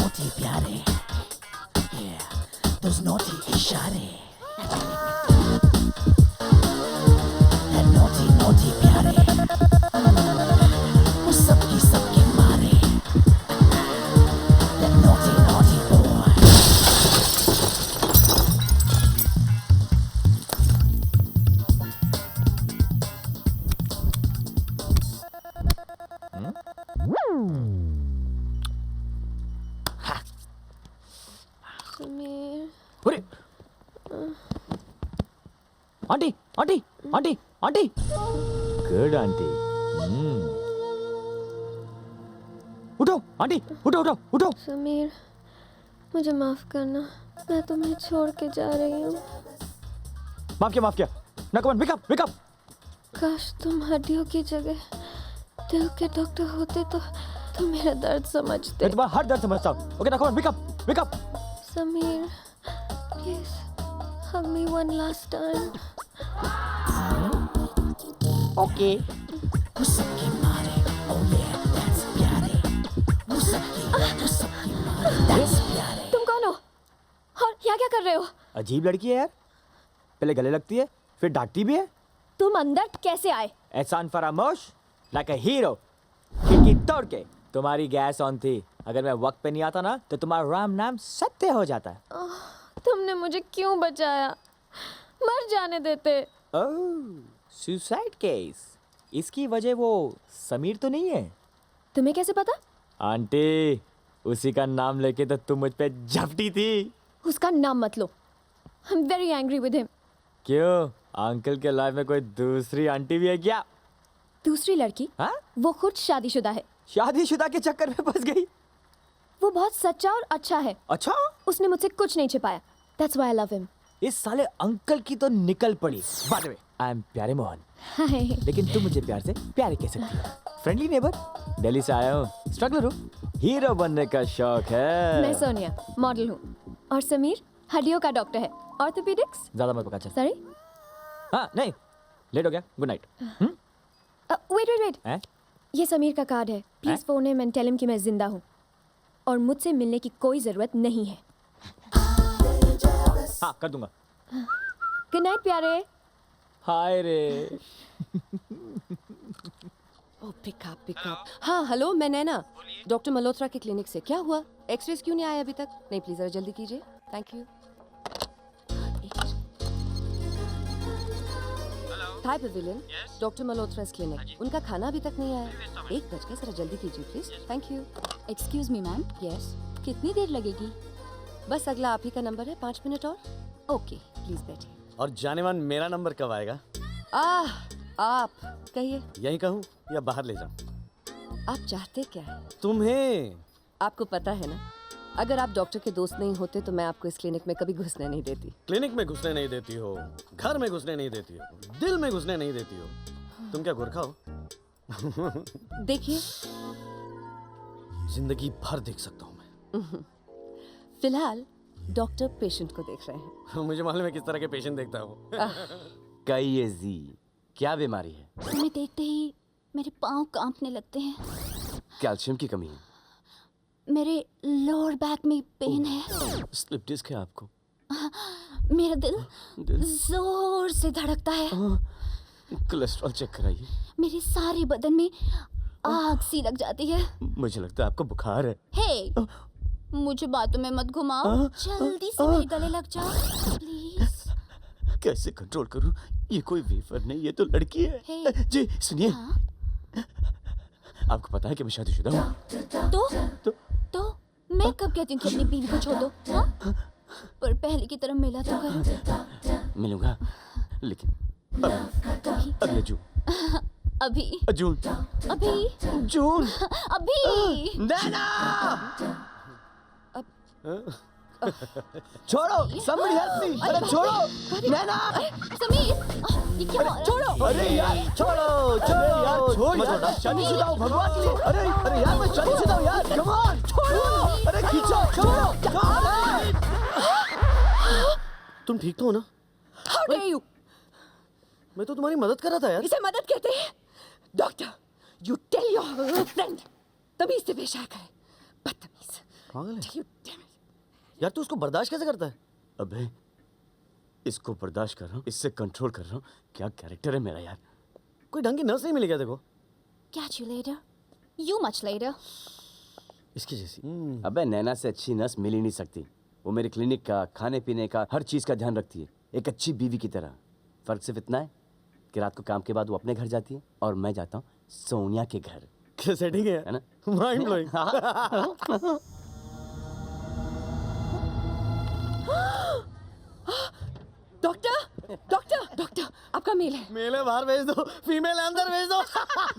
naughty प्यारे, yeah, those naughty इशारे, that naughty naughty प्यारे, वो सबकी मारे, that naughty naughty boy. Sameer, अरे aunty aunty aunty aunty good aunty उठो आंटी उठो उठो उठो समीर, मुझे माफ करना, मैं तुम्हें छोड़ के जा रही हूँ। माफ किया ना कमन विक अप काश तुम हड्डियों की जगह दिल के डॉक्टर होते तो मेरा दर्द समझते। मैं तुम्हारा हर दर्द समझता हूँ। ओके ना come on wake up Sameer, please hug me one last time. Okay वो सबकी मारे, oh yeah, that's प्यारे, वो सबकी मारे, that's प्यारे. तुम कौन हो और यहाँ क्या कर रहे हो? अजीब लड़की है यार, पहले गले लगती है फिर डांटती भी है। तुम अंदर कैसे आए? एहसान फरामोश लाइक अ हीरो, खिड़की तोड़ के। तुम्हारी गैस ऑन थी, अगर मैं वक्त पे नहीं आता ना तो तुम्हारा राम नाम सत्य हो जाता। तुमने मुझे क्यों बचाया? मर जाने देते। सुसाइड केस, इसकी वजह वो समीर तो नहीं है? तुम्हें कैसे पता? आंटी उसी का नाम लेके तो तुम मुझ पे झपटी थी। उसका नाम मत लो, I am very angry with him. क्यों, अंकल के लाइफ में कोई दूसरी आंटी भी है क्या? दूसरी लड़की? हाँ? वो खुद शादीशुदा है। शादीशुदा के चक्कर में फंस गई। वो बहुत सच्चा और अच्छा है। अच्छा, उसने मुझसे कुछ नहीं छिपाया। That's why I love him. इस साले अंकल की तो निकल पड़ी। By the way, I am प्यारे मोहन। हाय। लेकिन तुम मुझे प्यार से प्यारे कह सकती हो। फ्रेंडली नेबर, दिल्ली से आया हूँ, स्ट्रगलर हूँ, हीरो बनने का शौक है। मैं सोनिया, मॉडल हूँ। और समीर हड्डियों का डॉक्टर है, ऑर्थोपेडिक्स। ज्यादा मत पका चल। सॉरी। हाँ नहीं, लेट हो गया, गुड नाइट। वेट। ये समीर का कार्ड है। Please phone him and tell him कि मैं जिंदा हूँ और मुझसे मिलने की कोई जरूरत नहीं है। हाँ कर दूंगा। गुड नाइट प्यारे। हाय रे। ओह पिक अप। हाँ हेलो, मैं नैना, डॉक्टर मल्होत्रा के क्लिनिक से। क्या हुआ, एक्सरेज क्यों नहीं आया अभी तक? नहीं प्लीज जरा जल्दी कीजिए, thank you. Hi pavilion, doctor Malhotra's clinic. उनका खाना अभी तक नहीं आया। 1 बज गए, जरा जल्दी कीजिए please, thank you. Excuse me ma'am, yes, कितनी देर लगेगी? बस अगला आप ही का नंबर है, 5 मिनट और। ओके प्लीज बैठिए। और जानेमान मेरा नंबर कब आएगा? आप कहिए, यहीं कहूँ या बाहर ले जाऊँ? आप चाहते क्या है? तुम्हें। आपको पता है ना, अगर आप डॉक्टर के दोस्त नहीं होते तो मैं आपको इस क्लिनिक में कभी घुसने नहीं देती। क्लिनिक में घुसने नहीं देती हो, घर में घुसने नहीं देती हो, दिल में घुसने नहीं देती हो। तुम क्या गोरखा हो? देखिए, जिंदगी भर देख सकता हूँ मैं। फिलहाल डॉक्टर पेशेंट को देख रहे हैं। मुझे मालूम है किस तरह के पेशेंट देखता हूँ। कहिए जी, क्या बीमारी है? तुम्हें देखते ही मेरे पाँव कांपने लगते हैं। कैल्शियम की कमी है। मेरे लोअर बैक में पेन है। स्लिप डिस्क है आपको। मेरा दिल जोर से धड़कता है। कोलेस्ट्रॉल चेक कराइए। मेरे सारे बदन में आग सी लग जाती है। मुझे लगता है आपको बुखार है। हे, मुझे बातों में मत घुमाओ, जल्दी से मेरे गले लग जाओ प्लीज। कैसे कंट्रोल करूं? ये कोई वेफर नहीं, ये तो लड़की है। हे। जी सुनिए, आपको पता है कि मैं शादीशुदा हूँ? तो मैं कब कहती हूँ कि अपनी बीवी को छोड़ दो, हाँ? पर पहले की तरह मिला तो करो। मिलूंगा, लेकिन कभी, अगले जून। अभी, जून। अभी, जून। अभी। नैना! छोड़ो, somebody help me! अरे छोड़ो, नैना! समीर, ये क्या हो रहा है? छोड़ो! अरे यार, छोड़ो यार, छोड़ यार, शादीशुदा हूँ भगवान के लिए। अरे यार, मैं शादीशुदा हूँ यार, come on, छोड़ो! अरे खींचो, छोड़ो! तुम ठीक तो हो ना? How dare you? मैं तो तुम्हारी मदद कर रहा था यार। इसे मदद कहते हैं? Doctor, you tell your friend, तभी इससे पेश आया करे। बदतमीज। पागल है यार, तू उसको बर्दाश्त कैसे करता है? अबे इसको बर्दाश्त कर रहा हूँ, इससे कंट्रोल कर रहा हूँ। क्या कैरेक्टर है मेरा यार। कोई ढंग की नर्स नहीं मिली क्या देखो? Catch you later. You much later. इसकी जैसी। अबे नैना से अच्छी नर्स मिल ही नहीं सकती। वो मेरे क्लिनिक का, खाने पीने का, हर चीज का ध्यान रखती है, एक अच्छी बीवी की तरह। फर्क सिर्फ इतना है कि रात को काम के बाद वो अपने घर जाती है और मैं जाता हूँ सोनिया के घर। क्या सेटिंग है ना? Mind blowing. Doctor doctor doctor आपका मेल है। मेल बाहर भेज दो, फीमेल अंदर भेज दो।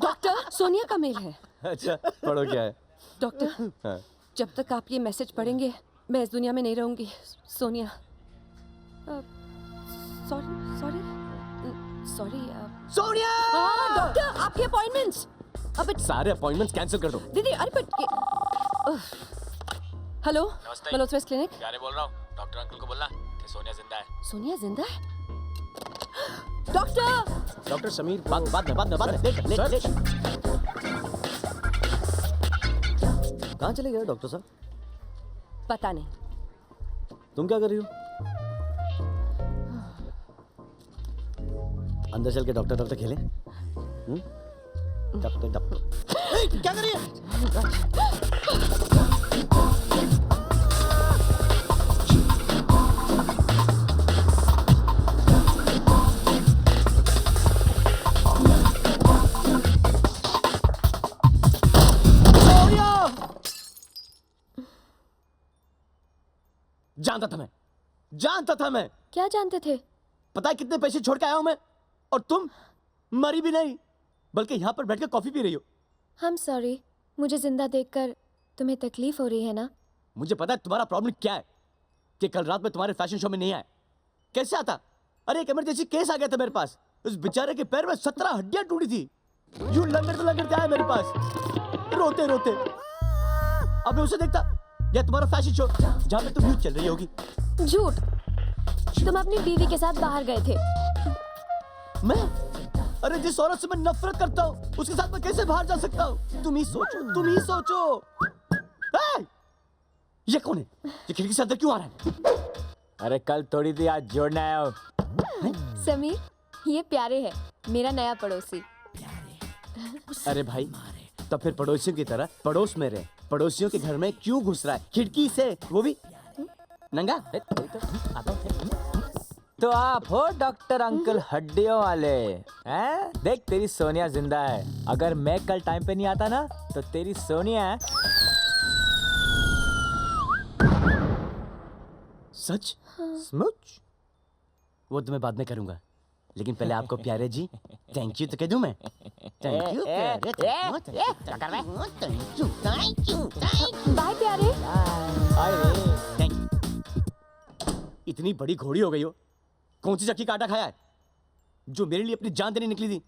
डॉक्टर सोनिया का मेल है। अच्छा पढ़ो क्या है? डॉक्टर हाँ। जब तक आप ये मैसेज पढ़ेंगे मैं इस दुनिया में नहीं रहूंगी। Sonia sorry sorry sorry Sonia! Doctor आपके अपॉइंटमेंट्स। अब सारे अपॉइंटमेंट्स कैंसिल कर दो। दीदी अरे हेलो मल्होत्रा क्लिनिक। प्यारे बोल रहा हूँ, डॉक्टर अंकल को बोलना कि सोनिया जिंदा है। सोनिया जिंदा है? डॉक्टर डॉक्टर समीर बाद में ले। कहाँ चले गए डॉक्टर साहब? पता नहीं। तुम क्या कर रही हो? अंदर चल के डॉक्टर खेलें? डॉक्टर क्या कर रही है? जानता था मैं। क्या जानते थे? पता है कितने पैसे छोड़ के आया हूं मैं, और तुम मरी भी नहीं बल्कि यहाँ पर बैठ के कॉफी पी रही हो। I'm sorry, मुझे जिंदा देखकर तुम्हें तकलीफ हो रही है ना? मुझे पता है तुम्हारा प्रॉब्लम क्या है, कि कल रात में तुम्हारे फैशन शो में नहीं आया। कैसे आता? अरे एक इमरजेंसी केस आ गया था मेरे पास। उस बेचारे के पैर में 17 हड्डियां टूटी थी। यूं लंगड़ते आया मेरे पास रोते रोते। अब मैं उसे देखता, या तुम्हारा फैशन शो जहाँ पे तुम यूं चल रही होगी। झूठ! तुम अपनी बीवी के साथ बाहर गए थे। मैं? अरे जिस औरत से मैं नफरत करता हूँ उसके साथ मैं कैसे बाहर जा सकता हूँ? तुम ही सोचो। ए! ये कौन है? ये खिड़की से अंदर क्यों आ रहा है? अरे कल थोड़ी थी, आज जोड़ने आया हूँ। समीर, ये प्यारे है, मेरा नया पड़ोसी। अरे भाई, तब फिर पड़ोसियों की तरह पड़ोस में रहे। पड़ोसियों के घर में क्यों घुस रहा है खिड़की से, वो भी नंगा? तो आप हो डॉक्टर अंकल हड्डियों वाले हैं? देख तेरी सोनिया जिंदा है। अगर मैं कल टाइम पे नहीं आता ना तो तेरी सोनिया सच? स्मूच। वो तो मैं बाद में करूंगा, लेकिन पहले आपको प्यारे जी थैंक यू तो कह दूं मैं? थैंक यू बाय प्यारे। Thank you. इतनी बड़ी घोड़ी हो गई हो, कौन सी चक्की का आटा खाया है जो मेरे लिए अपनी जान देने निकली थी?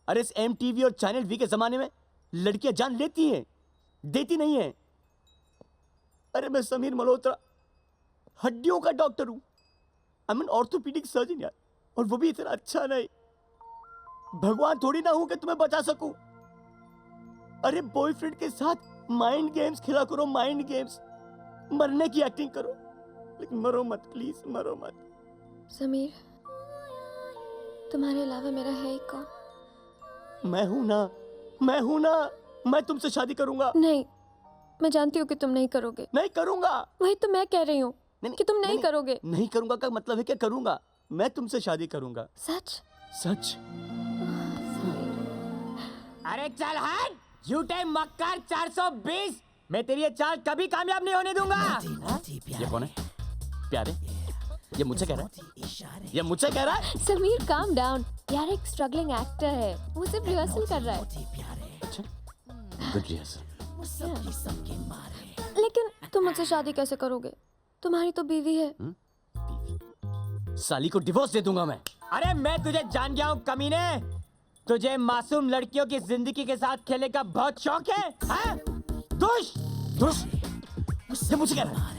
अरे इस MTV और चैनल V के जमाने में लड़कियां जान लेती हैं, देती नहीं है। अरे मैं समीर मल्होत्रा, हड्डियों का डॉक्टर हूं। I am an orthopaedic surgeon यार, और वो भी इतना अच्छा नहीं। भगवान थोड़ी ना हूं कि तुम्हें बचा सकूं। अरे बॉयफ्रेंड के साथ माइंड गेम्स खेला करो, माइंड गेम्स। मरने की एक्टिंग करो, लेकिन मरो मत, प्लीज मरो मत। समीर, तुम्हारे अलावा मेरा है ही कौन? मैं हूं ना, मैं तुमसे शादी करूंगा। नहीं, मैं जानती हूँ कि तुम नहीं करोगे। नहीं करूंगा। वही तो मैं कह रही हूँ कि तुम नहीं करोगे। नहीं करूंगा का मतलब है कि करूंगा। मैं तुमसे शादी करूंगा। सच? सच। अरे चल हट, झूठे मक्कार 420। मैं तेरी ये चाल कभी कामयाब नहीं होने दूंगा। ये कौन है? प्यारे? ये मुझसे कह रहा है? समीर काम डाउन यार, एक स्ट्रगलिंग एक्टर है, वो सिर्फ रिहर्सल कर रहा है। अच्छा, गुड रिहर्सल। लेकिन तुम मुझसे शादी कैसे करोगे? तुम्हारी तो बीवी है। साली को डिवोर्स दे दूंगा मैं। अरे मैं तुझे जान गया हूँ कमीने। तुझे मासूम लड़कियों की जिंदगी के साथ खेलने का बहुत शौक है, हाँ? दुष्ट। ये मुझसे कह रहा है?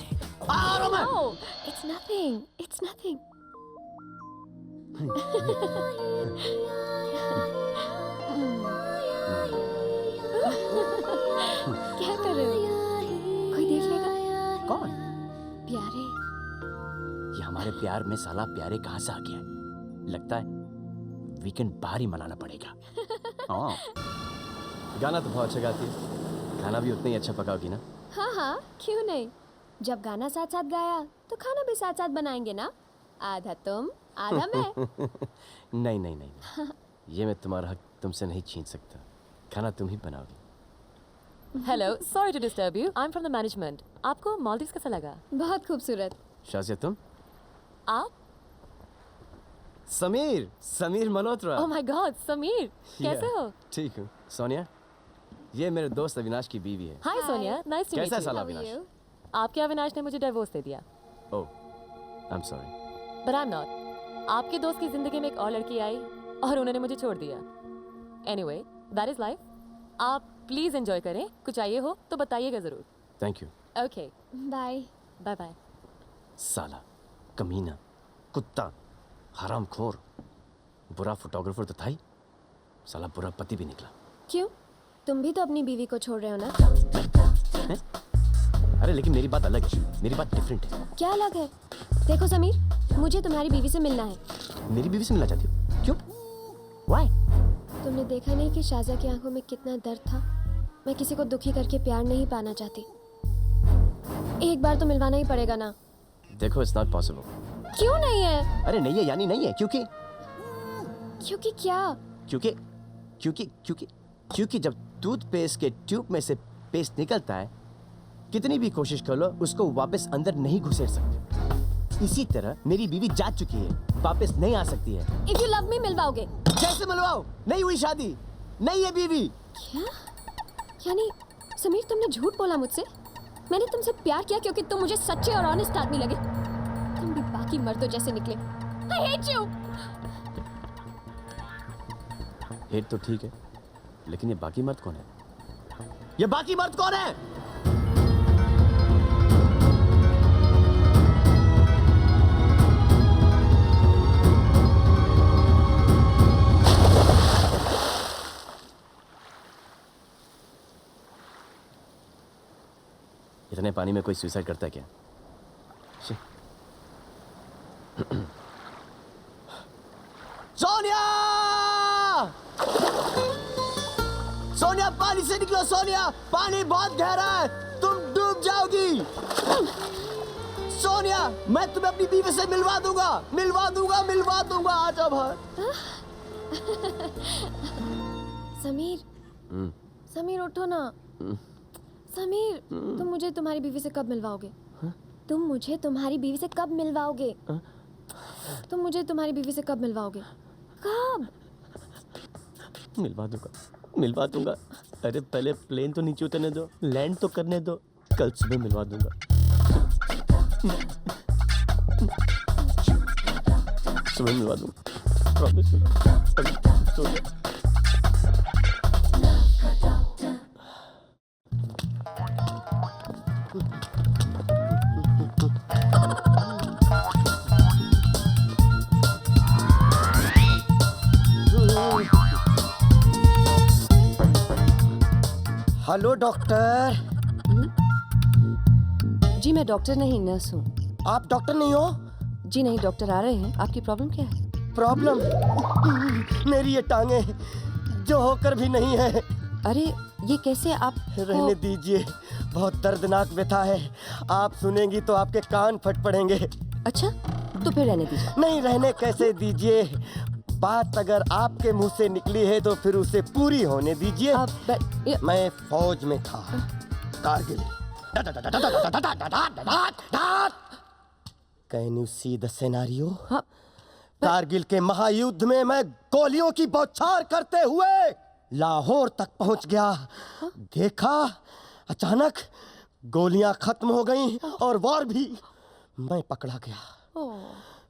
No, it's nothing. It's nothing. क्या कर रहे हो? कोई देख लेगा? तुम्हारे प्यार में साला प्यारे कहाँ से आ गया है? लगता है वीकेंड बाहर ही मनाना पड़ेगा। हाँ, गाना तो बहुत अच्छा गाती है, खाना भी उतना ही अच्छा पकाओगी ना? हाँ हाँ, क्यों नहीं। जब गाना साथ साथ गाया तो खाना भी साथ साथ बनाएंगे ना। आधा तुम आधा मैं। नहीं नहीं नहीं, ये मैं तुम्हारा हक तुमसे नहीं छीन सकता। खाना तुम ही बनाओगी। Hello, sorry to disturb you, I am from the management. आपको मालदीव्स कैसा लगा? बहुत खूबसूरत। शाजिया तुम? आप? Sameer, Sameer Malhotra. Oh my god, Sameer कैसे Yeah, हो? ठीक हूँ। सोनिया, ये मेरे दोस्त अविनाश की बीवी है। हाय सोनिया, नाइस टू मीट कैसा है यू। साला अविनाश? आपके अविनाश ने मुझे डिवोर्स दे दिया, oh, I am sorry. But I am not. आपके दोस्त की जिंदगी में एक और लड़की आई और उन्होंने मुझे छोड़ दिया। Anyway, that is life. आप प्लीज एंजॉय करें, कुछ चाहिए हो तो बताइएगा जरूर। Thank you. Okay, bye. Bye bye. साला, कमीना, कुत्ता, हरामखोर, बुरा फोटोग्राफर तो था ही, साला बुरा पति भी निकला। क्यों? तुम भी तो अपनी बीवी को छोड़ रहे हो ना? अरे लेकिन मेरी बात अलग है, मेरी बात डिफरेंट है। क्या अलग है? देखो समीर, मुझे तुम्हारी बीवी से मिलना है। मेरी बीवी से मिलना चाहती हो? क्यों? Why? तुमने देखा नहीं कि शाज़ा की आंखों में कितना दर्द था? मैं किसी को दुखी करके प्यार नहीं पाना चाहती। एक बार तो मिलवाना ही पड़ेगा ना। देखो, इट्स नॉट पॉसिबल। क्यों नहीं है? अरे नहीं है यानी नहीं है, क्योंकि क्योंकि क्या? क्योंकि क्योंकि क्योंकि क्योंकि जब टूथपेस्ट के ट्यूब में से पेस्ट निकलता है, कितनी भी कोशिश कर लो उसको वापस अंदर नहीं घुसेड़ सकते। इसी तरह मेरी बीवी जा चुकी है, वापस नहीं आ सकती है। If you love me, मिलवाओगे? जैसे मिलवाओ, नहीं हुई शादी, नहीं है बीवी। क्या? यानी समीर, तुमने झूठ बोला मुझसे? मैंने तुमसे प्यार किया क्योंकि तुम मुझे सच्चे और ऑनेस्ट आदमी लगे। तुम भी बाकी मर्दों जैसे निकले। I hate you! हेट तो ठीक है, लेकिन ये बाकी मर्द कौन है? ये बाकी मर्द कौन है? इतने पानी में कोई सुसाइड करता है क्या? शी। सोनिया! सोनिया, पानी से निकलो सोनिया, पानी बहुत गहरा है, तुम डूब जाओगी। सोनिया, मैं तुम्हें अपनी बीवी से मिलवा दूंगा, मिलवा दूंगा, मिलवा दूंगा। आ जाओ बाहर। समीर, समीर उठो ना। समीर, तुम मुझे तुम्हारी बीवी से कब मिलवाओगे? तुम मुझे तुम्हारी बीवी से कब मिलवाओगे? तुम मुझे तुम्हारी बीवी से कब मिलवाओगे? कब? मिलवा दूंगा, मिलवा दूंगा। अरे पहले प्लेन तो नीचे उतरने दो, लैंड तो करने दो, कल सुबह मिलवा दूंगा। सुबह मिलवा दूंगा, प्रॉमिस। अभी सो जा। Hello doctor. जी मैं डॉक्टर नहीं, नर्स हूँ। आप डॉक्टर नहीं हो? जी नहीं, डॉक्टर आ रहे हैं। आपकी प्रॉब्लम क्या है? प्रॉब्लम? मेरी ये टांगे जो होकर भी नहीं है। अरे ये कैसे? आप रहने दीजिए, बहुत दर्दनाक व्यथा है। आप सुनेंगी तो आपके कान फट पड़ेंगे। अच्छा, तो फिर रहने दीजिए। नहीं, रहने कैसे दीजिए? बात अगर आपके मुंह से निकली है तो फिर उसे पूरी होने दीजिए। मैं फौज में था, Kargil. Can you see the scenario? Kargil के महायुद्ध में मैं गोलियों की बौछार करते हुए लाहौर तक पहुंच गया। देखा, अचानक गोलियां खत्म हो गईं और वॉर भी। मैं पकड़ा गया।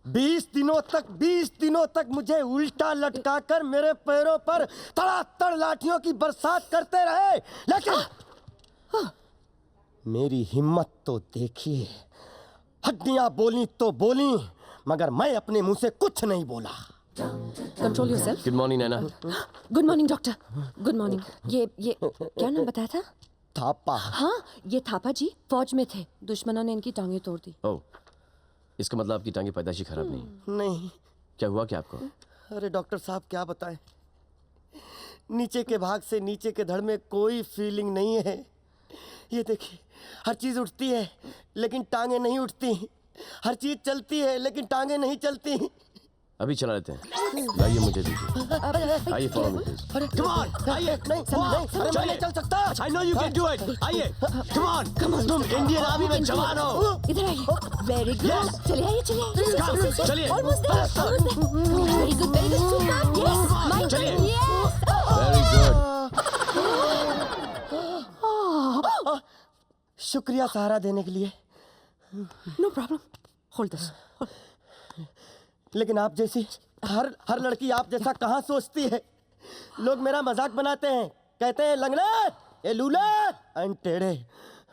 20 दिनों तक मुझे उल्टा लटकाकर मेरे पैरों पर तड़ातड़ लाठियों की बरसात करते रहे। लेकिन मेरी हिम्मत तो देखिए। हड्डियां बोली तो बोली, मगर मैं अपने मुंह से कुछ नहीं बोला। Control yourself. Good morning Naina. Good morning doctor. Good morning. ये क्या नाम बताया था? थापा। हाँ, ये थापा जी फौज में थे। दुश्मनों ने इनकी टांगें तोड़ दी। ओह, इसका मतलब आपकी टांगे पैदाशी खराब नहीं। नहीं। क्या हुआ क्या आपको? अरे डॉक्टर साहब क्या बताएं, नीचे के भाग से नीचे के धड़ में कोई फीलिंग नहीं है। ये देखिए, हर चीज उठती है लेकिन टांगे नहीं उठती, हर चीज चलती है लेकिन टांगे नहीं चलती। अभी चला लेते हैं। लाइए मुझे दीजिए। आइए follow me please. Come on आइए। नहीं अरे मैं नहीं चल सकता। I know you can do it. आइए कम ऑन। तुम इंडियन आर्मी में जवान हो। इधर आइए। वेरी गुड, चलिए आइए, चलिए चलिए। Almost there, very good, super, yes my चलिए। यस। Very good. शुक्रिया सहारा देने के लिए। No problem, hold this. लेकिन आप जैसी हर लड़की आप जैसा कहाँ सोचती है। लोग मेरा मजाक बनाते हैं, कहते हैं लंगड़ा, ये लूला, टेढ़े,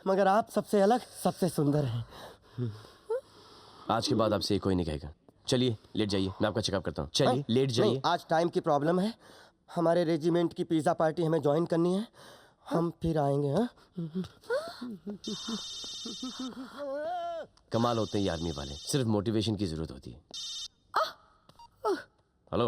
मगर आप सबसे अलग, सबसे सुंदर हैं। आज के बाद आपसे ये कोई नहीं कहेगा। चलिए लेट जाइए, मैं आपका चेकअप करता हूँ। चलिए लेट नहीं, जाइए। आज टाइम की प्रॉब्लम है। हमारे रेजिमेंट की पिज्जा पार्टी हमें ज्वाइन करनी है, हम फिर आएंगे। हाँ कमाल होते हैं ये आर्मी वाले, सिर्फ मोटिवेशन की जरूरत होती है। हेलो